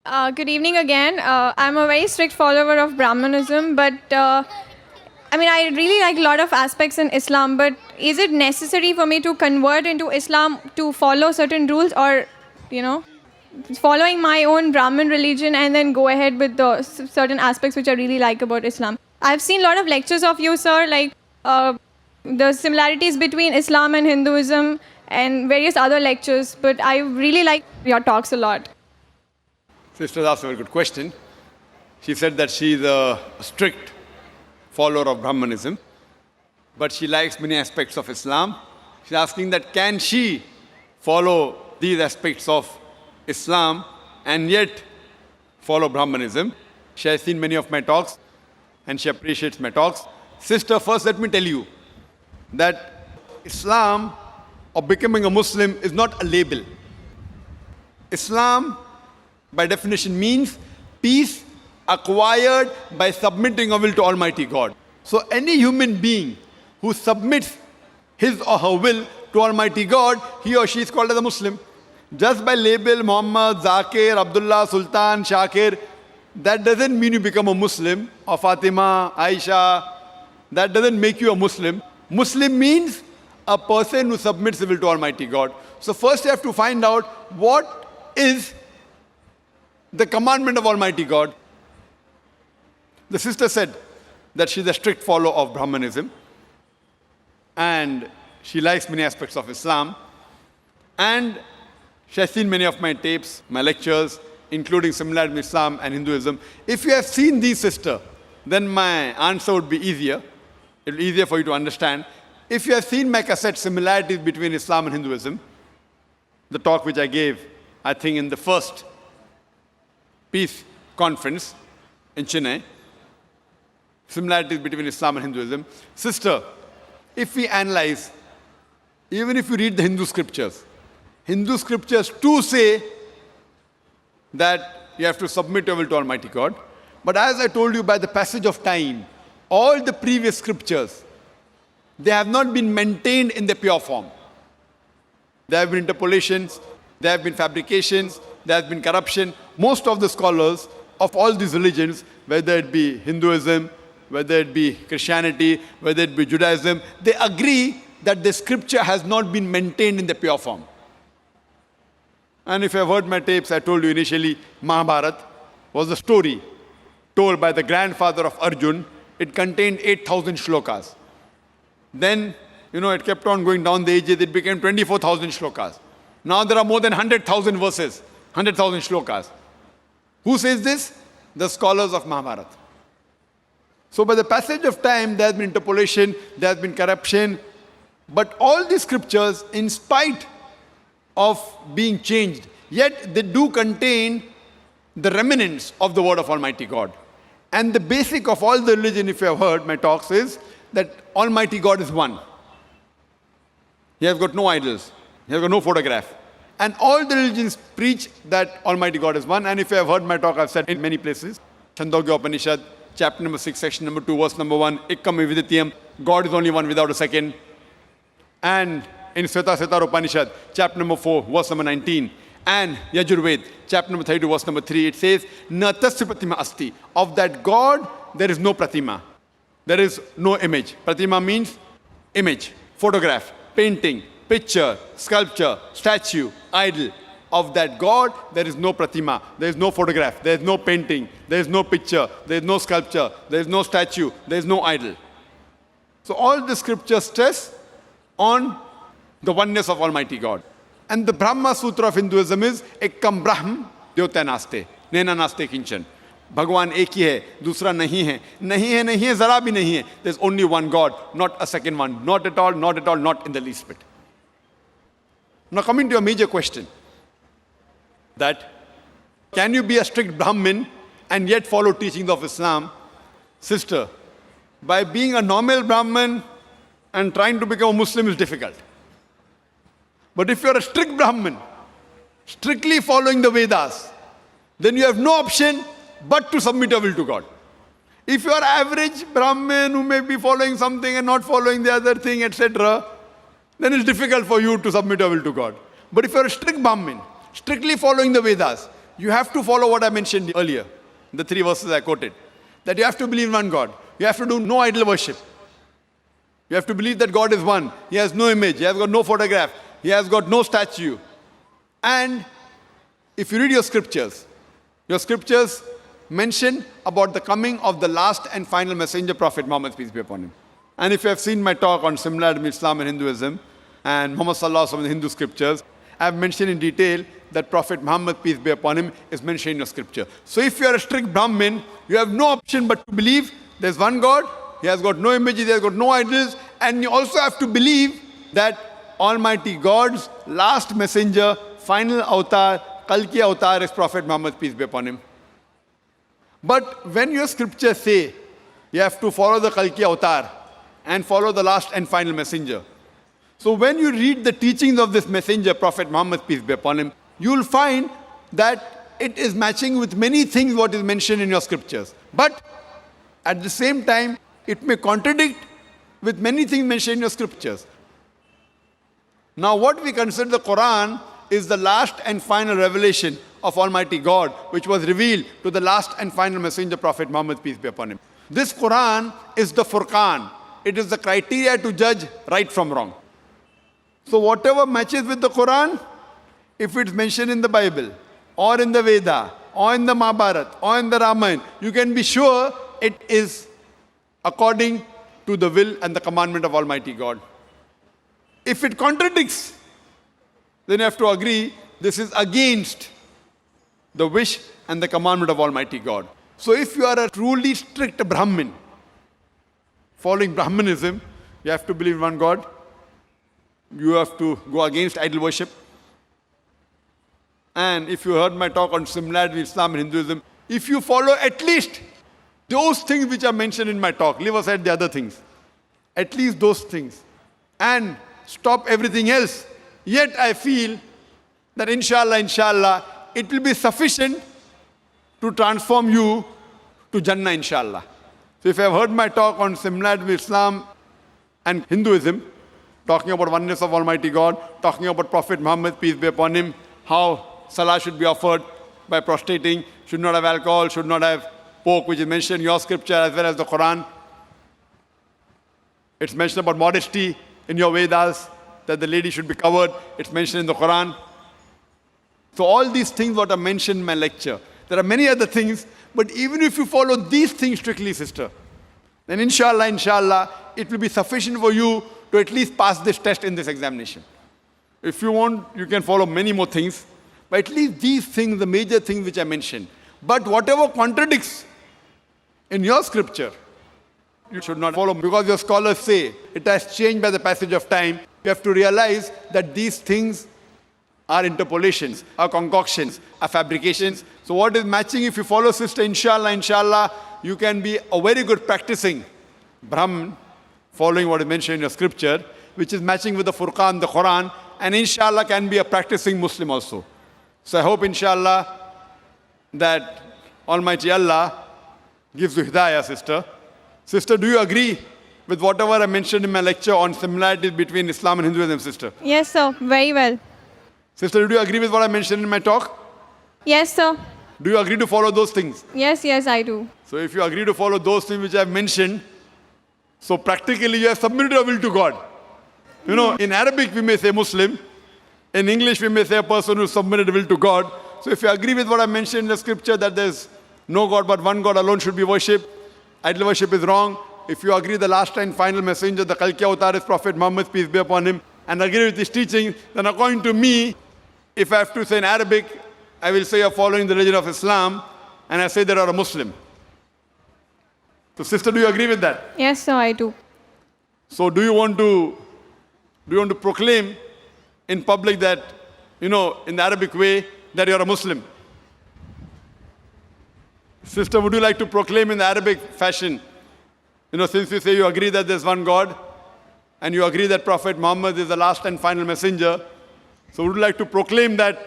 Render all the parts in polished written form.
Good evening again. I'm a very strict follower of Brahmanism, but I really like a lot of aspects in Islam. But is it necessary for me to convert into Islam to follow certain rules, or, you know, following my own Brahmin religion and then go ahead with the certain aspects which I really like about Islam? I've seen a lot of lectures of you, sir, like the similarities between Islam and Hinduism and various other lectures. But I really like your talks a lot. Sister asked a very good question. She said that she is a strict follower of Brahmanism, but she likes many aspects of Islam. She's asking that can she follow these aspects of Islam and yet follow Brahmanism? She has seen many of my talks and she appreciates my talks. Sister, first let me tell you that Islam or becoming a Muslim is not a label. Islam, by definition, means peace acquired by submitting our will to Almighty God. So any human being who submits his or her will to Almighty God, he or she is called as a Muslim. Just by label Muhammad, Zakir, Abdullah, Sultan, Shakir, that doesn't mean you become a Muslim, or Fatima, Aisha. That doesn't make you a Muslim. Muslim means a person who submits his will to Almighty God. So first you have to find out what is the commandment of Almighty God. The sister said that she's a strict follower of Brahmanism and she likes many aspects of Islam, and she has seen many of my tapes, my lectures, including similarity between Islam and Hinduism. If you have seen these, sister, then my answer would be easier. It will be easier for you to understand. If you have seen my cassette, Similarities Between Islam and Hinduism, the talk which I gave, I think in the first peace conference in Chennai, similarities between Islam and Hinduism. Sister, if we analyze, even if you read the Hindu scriptures too say that you have to submit your will to Almighty God. But as I told you, by the passage of time, all the previous scriptures, they have not been maintained in the pure form. There have been interpolations, there have been fabrications, there has been corruption. Most of the scholars of all these religions, whether it be Hinduism, whether it be Christianity, whether it be Judaism, they agree that the scripture has not been maintained in the pure form. And if you have heard my tapes, I told you initially, Mahabharata was a story told by the grandfather of Arjun. It contained 8,000 shlokas. Then, it kept on going down the ages, it became 24,000 shlokas. Now there are more than 100,000 verses, 100,000 shlokas. Who says this? The scholars of Mahabharata. So by the passage of time, there has been interpolation, there has been corruption, but all these scriptures, in spite of being changed, yet they do contain the remnants of the word of Almighty God. And the basic of all the religion, if you have heard my talks, is that Almighty God is one. He has got no idols. He has got no photograph. And all the religions preach that Almighty God is one. And if you have heard my talk, I've said in many places, Chandogya Upanishad, chapter number 6, section number 2, verse number 1, Ekkam Vividitiyam, God is only one without a second. And in Svetasvatara Upanishad, chapter number 4, verse number 19, and Yajurved, chapter number 32, verse number 3, it says, Na tasya pratima asti. Of that God, there is no pratima. There is no image. Pratima means image, photograph, painting, picture, sculpture, statue, idol. Of that God, there is no pratima, there is no photograph, there is no painting, there is no picture, there is no sculpture, there is no statue, there is no idol. So all the scriptures stress on the oneness of Almighty God. And the Brahma Sutra of Hinduism is Ekkam Brahm Dyota Naste, Nena Naste Kinchan. Bhagwan ek hi hai, dusra nahi hai. Nahi hai, zara bhi nahi hai. There's only one God, not a second one. Not at all, not in the least bit. Now coming to a major question, that can you be a strict Brahmin and yet follow teachings of Islam? Sister, by being a normal Brahmin and trying to become a Muslim is difficult. But if you're a strict Brahmin, strictly following the Vedas, then you have no option but to submit your will to God. If you are average Brahmin who may be following something and not following the other thing, etc., then it's difficult for you to submit your will to God. But if you're a strict Brahmin, strictly following the Vedas, you have to follow what I mentioned earlier, the 3 verses I quoted. That you have to believe in one God. You have to do no idol worship. You have to believe that God is one. He has no image. He has got no photograph. He has got no statue. And if you read your scriptures mention about the coming of the last and final messenger, Prophet Muhammad, peace be upon him. And if you have seen my talk on similarity between Islam and Hinduism and Muhammad Sallallahu Alaihi Wasallam in the Hindu scriptures, I have mentioned in detail that Prophet Muhammad, peace be upon him, is mentioned in your scripture. So if you are a strict Brahmin, you have no option but to believe there's one God, he has got no images, he has got no idols, and you also have to believe that Almighty God's last messenger, final avatar, Kalki avatar is Prophet Muhammad, peace be upon him. But when your scriptures say you have to follow the Kalki avatar and follow the last and final messenger, so when you read the teachings of this messenger, Prophet Muhammad, peace be upon him, you will find that it is matching with many things what is mentioned in your scriptures. But at the same time, it may contradict with many things mentioned in your scriptures. Now, what we consider the Quran is the last and final revelation of Almighty God, which was revealed to the last and final messenger, Prophet Muhammad, peace be upon him. This Quran is the Furqan. It is the criteria to judge right from wrong. So whatever matches with the Quran, if it's mentioned in the Bible, or in the Veda, or in the Mahabharata, or in the Ramayana, you can be sure it is according to the will and the commandment of Almighty God. If it contradicts, then you have to agree this is against the wish and the commandment of Almighty God. So if you are a truly strict Brahmin, following Brahmanism, you have to believe in one God. You have to go against idol worship. And if you heard my talk on similarity with Islam and Hinduism, if you follow at least those things which are mentioned in my talk, leave aside the other things, at least those things, and stop everything else, yet I feel that inshallah, it will be sufficient to transform you to Jannah, inshallah. So if you have heard my talk on similarity with Islam and Hinduism, talking about oneness of Almighty God, talking about Prophet Muhammad, peace be upon him, how salah should be offered by prostrating, should not have alcohol, should not have pork, which is mentioned in your scripture as well as the Quran. It's mentioned about modesty in your Vedas, that the lady should be covered. It's mentioned in the Quran. So all these things what are mentioned in my lecture. There are many other things, but even if you follow these things strictly, sister, then inshallah, it will be sufficient for you to at least pass this test in this examination. If you want, you can follow many more things, but at least these things, the major things which I mentioned. But whatever contradicts in your scripture, you should not follow, because your scholars say it has changed by the passage of time. You have to realize that these things are interpolations, are concoctions, are fabrications. So what is matching, if you follow sister, inshallah, you can be a very good practicing Brahman, following what is mentioned in your scripture, which is matching with the Furqan, the Quran, and inshallah can be a practicing Muslim also. So I hope inshallah that Almighty Allah gives you hidayah, sister. Sister, do you agree with whatever I mentioned in my lecture on similarities between Islam and Hinduism, sister? Yes, sir. Very well. Sister, do you agree with what I mentioned in my talk? Yes, sir. Do you agree to follow those things? Yes, I do. So if you agree to follow those things which I have mentioned, so practically you have submitted your will to God. You know, in Arabic we may say Muslim. In English we may say a person who submitted will to God. So if you agree with what I mentioned in the scripture that there's no God but one God alone should be worshipped, idol worship is wrong. If you agree the last and final messenger, the Kalki avatar is Prophet Muhammad, peace be upon him, and agree with his teaching, then according to me, if I have to say in Arabic, I will say you're following the religion of Islam, and I say that you're a Muslim. So sister, do you agree with that? Yes, sir, I do. So do you want to proclaim in public that, in the Arabic way, that you're a Muslim? Sister, would you like to proclaim in the Arabic fashion, since you say you agree that there's one God, and you agree that Prophet Muhammad is the last and final messenger, so would you like to proclaim that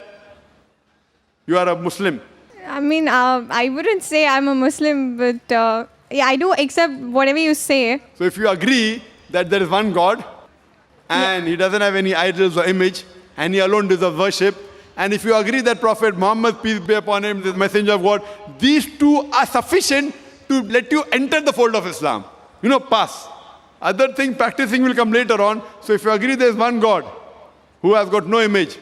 you are a Muslim? I mean, I wouldn't say I'm a Muslim, but yeah, I do accept whatever you say. So if you agree that there is one God, and He doesn't have any idols or image, and He alone deserves worship, and if you agree that Prophet Muhammad, peace be upon him, is the messenger of God, these two are sufficient to let you enter the fold of Islam. Pass. Other thing, practicing will come later on. So if you agree there is one God who has got no image,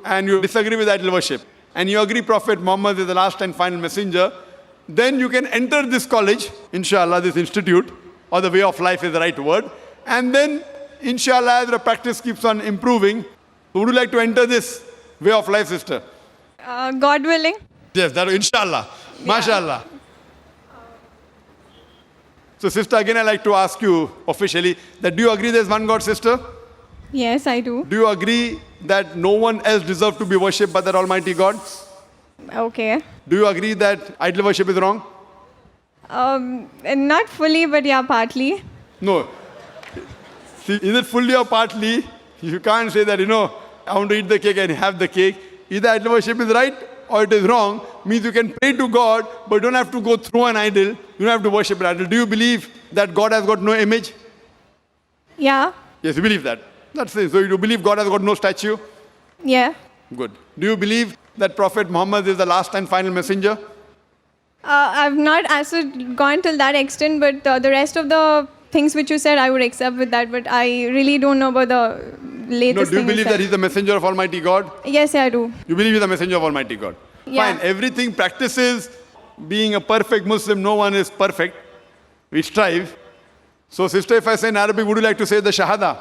and you disagree with idol worship, and you agree Prophet Muhammad is the last and final messenger, then you can enter this college, inshallah, this institute, or the way of life is the right word, and then, inshallah, as the practice keeps on improving, would you like to enter this way of life, sister? God willing. Yes, that inshallah. MashaAllah. So, sister, again, I'd like to ask you officially that do you agree there's one God, sister? Yes, I do. Do you agree that no one else deserves to be worshipped but that Almighty God? Okay. Do you agree that idol worship is wrong? Not fully, but yeah, partly. No. See, is it fully or partly? You can't say that, I want to eat the cake and have the cake. Either idol worship is right or it is wrong. Means you can pray to God, but you don't have to go through an idol. You don't have to worship an idol. Do you believe that God has got no image? Yeah. Yes, you believe that. That's it. So you believe God has got no statue? Yeah. Good. Do you believe that Prophet Muhammad is the last and final messenger? I've not gone till that extent, but the rest of the things which you said, I would accept with that, but I really don't know about the latest No, do you thing believe said. that he's the messenger of Almighty God? Yes, I do. You believe he's the messenger of Almighty God? Yeah. Fine. Everything practices being a perfect Muslim. No one is perfect. We strive. So, sister, if I say in Arabic, would you like to say the Shahada?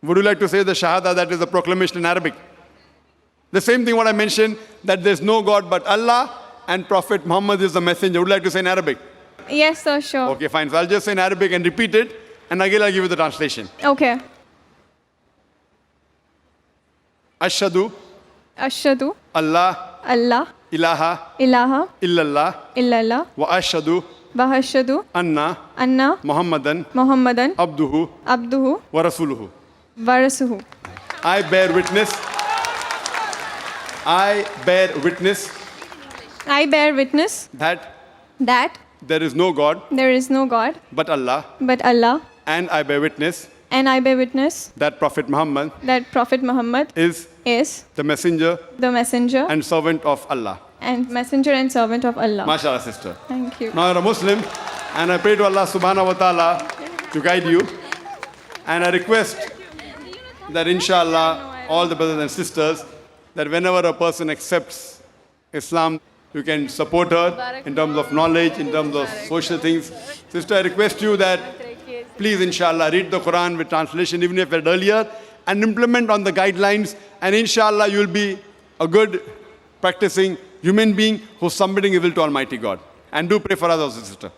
Would you like to say the Shahada, that is the proclamation in Arabic? The same thing what I mentioned, that there's no God but Allah and Prophet Muhammad is the messenger. Would you like to say in Arabic? Yes, sir, sure. Okay, fine. So I'll just say in Arabic and repeat it, and again I'll give you the translation. Okay. Ashhadu Ashhadu Allah Allah ilaha ilaha illallah illallah wa ashhadu wa ashhadu anna anna Muhammadan Muhammadan abduhu abduhu wa rasuluhu. wa rasuluhu. I bear witness I bear witness that there is no God there is no God but Allah, but Allah, and I bear witness and I bear witness that Prophet Muhammad that Prophet Muhammad is is the messenger the messenger and servant of Allah. and messenger and servant of Allah. MashaAllah, sister. Thank you. Now you're a Muslim, and I pray to Allah subhanahu wa ta'ala to guide you. And I request that inshallah, all the brothers and sisters, that whenever a person accepts Islam, you can support her in terms of knowledge, in terms of social things. Sister, I request you that please, inshallah, read the Quran with translation, even if you read earlier, and implement on the guidelines, and inshallah, you'll be a good practicing human being who's submitting his will to Almighty God. And do pray for us also, sister.